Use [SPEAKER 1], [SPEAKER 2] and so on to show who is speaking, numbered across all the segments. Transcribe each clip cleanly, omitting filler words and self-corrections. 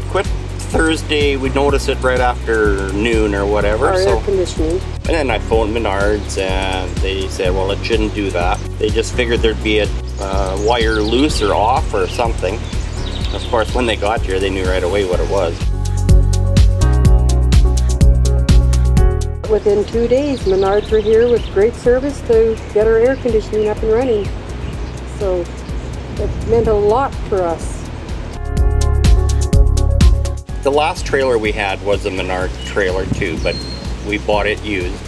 [SPEAKER 1] quit Thursday. We noticed it right after noon or whatever.
[SPEAKER 2] Our air conditioning.
[SPEAKER 1] And then I phoned Menards and they said, well, it shouldn't do that. They just figured there'd be a wire loose or off or something. Of course, when they got here, they knew right away what it was.
[SPEAKER 2] Within 2 days, Menards were here with great service to get our air conditioning up and running. So it meant a lot for us.
[SPEAKER 1] The last trailer we had was a Menard trailer too, but we bought it used.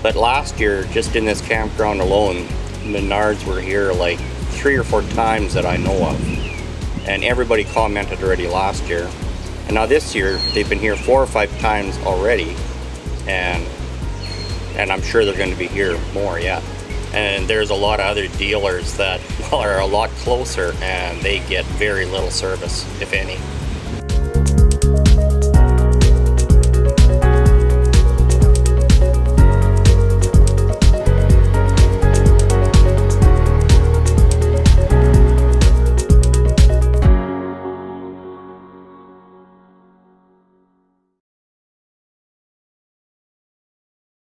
[SPEAKER 1] But last year, just in this campground alone, Menards were here like 3 or 4 times that I know of. And everybody commented already last year. And now this year, they've been here 4 or 5 times already. And I'm sure they're going to be here more yet. And there's a lot of other dealers that are a lot closer and they get very little service, if any.